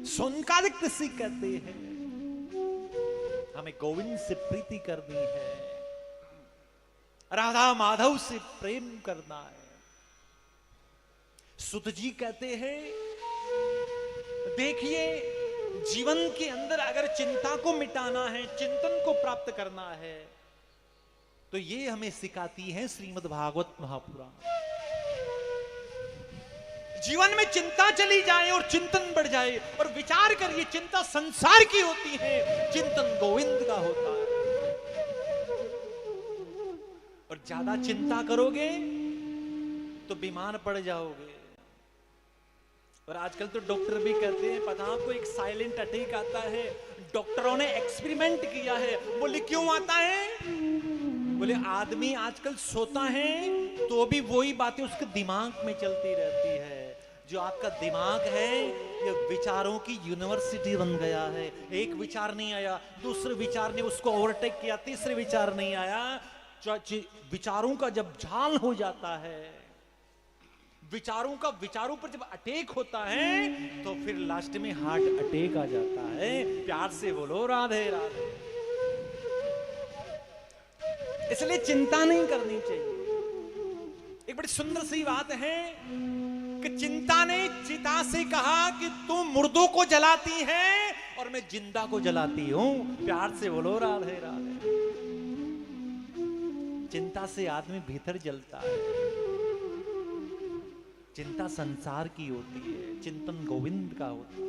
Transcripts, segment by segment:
सोनकादिक ऋषि कहते हैं हमें गोविंद से प्रीति करनी है, राधा माधव से प्रेम करना है। सुत जी कहते हैं देखिए जीवन के अंदर अगर चिंता को मिटाना है, चिंतन को प्राप्त करना है, तो ये हमें सिखाती है श्रीमद् भागवत महापुराण। जीवन में चिंता चली जाए और चिंतन बढ़ जाए, और विचार करिए चिंता संसार की होती है, चिंतन गोविंद का होता है। और ज्यादा चिंता करोगे तो बीमार पड़ जाओगे। और आजकल तो डॉक्टर भी कहते हैं पता आपको एक साइलेंट अटैक आता है, डॉक्टरों ने एक्सपेरिमेंट किया है। बोले क्यों आता है? बोले आदमी आजकल सोता है तो भी वही बातें उसके दिमाग में चलती रहती है। जो आपका दिमाग है ये विचारों की यूनिवर्सिटी बन गया है। एक विचार नहीं आया, दूसरे विचार ने उसको ओवरटेक किया, तीसरे विचार नहीं आया। विचारों का जब जाल हो जाता है, विचारों पर जब अटैक होता है तो फिर लास्ट में हार्ट अटैक आ जाता है। प्यार से बोलो राधे राधे। इसलिए चिंता नहीं करनी चाहिए। एक बड़ी सुंदर सी बात है कि चिंता ने चिता से कहा कि तू मुर्दों को जलाती है और मैं जिंदा को जलाती हूं। प्यार से बोलो राधे राधे। चिंता से आदमी भीतर जलता है। चिंता संसार की होती है, चिंतन गोविंद का होता है।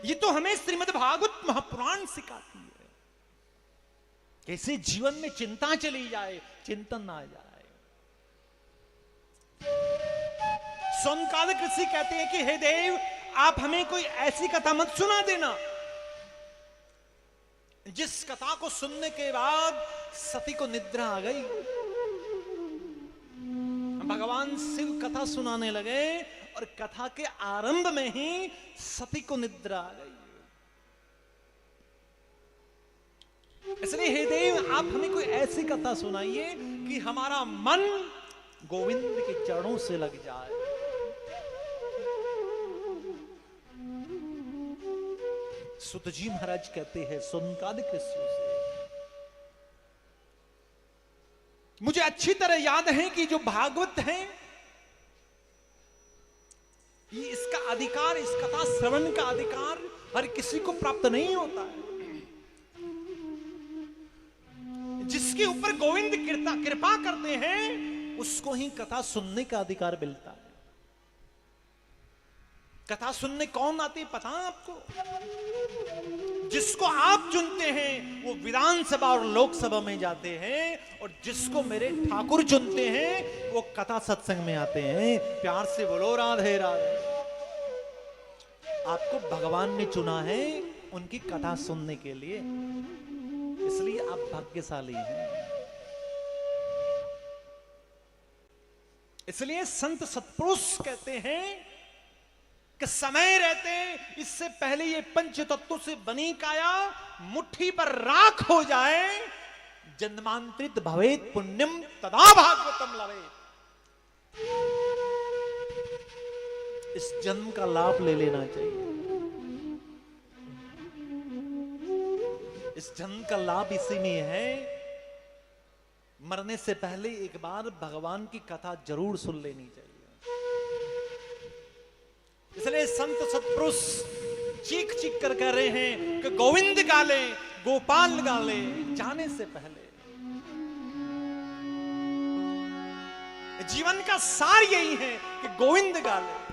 ये तो हमें श्रीमद् भागवत महापुराण सिखाती है कैसे जीवन में चिंता चली जाए, चिंतन आ जाए। सोनकादिक ऋषि कहते हैं कि हे देव आप हमें कोई ऐसी कथा मत सुना देना जिस कथा को सुनने के बाद सती को निद्रा आ गई। भगवान शिव कथा सुनाने लगे और कथा के आरंभ में ही सती को निद्रा आ गई। इसलिए हे देव आप हमें कोई ऐसी कथा सुनाइए कि हमारा मन गोविंद के चरणों से लग जाए। सुत जी महाराज कहते हैं सोनकादिक ऋषियों से, मुझे अच्छी तरह याद है कि जो भागवत है ये इसका अधिकार, इस कथा श्रवण का अधिकार हर किसी को प्राप्त नहीं होता है। जिसके ऊपर गोविंद कृपा करते हैं उसको ही कथा सुनने का अधिकार मिलता है। कथा सुनने कौन आते पता है आपको? जिसको आप चुनते हैं वो विधानसभा और लोकसभा में जाते हैं, और जिसको मेरे ठाकुर चुनते हैं वो कथा सत्संग में आते हैं। प्यार से बोलो राधे राधे। आपको भगवान ने चुना है उनकी कथा सुनने के लिए, इसलिए आप भाग्यशाली हैं। इसलिए संत सत्पुरुष कहते हैं कि समय रहते इससे पहले ये पंच तत्वों से बनी काया मुट्ठी पर राख हो जाए, जन्मांतरित भवेत पुण्यम तदा भागवतम लवेत। इस जन्म का लाभ ले लेना चाहिए। इस जन्म का लाभ इसी में है, मरने से पहले एक बार भगवान की कथा जरूर सुन लेनी चाहिए। इसलिए संत सत्पुरुष चीख चीख कर कह रहे हैं कि गोविंद गाले, गोपाल गाले जाने से पहले। जीवन का सार यही है कि गोविंद गाले।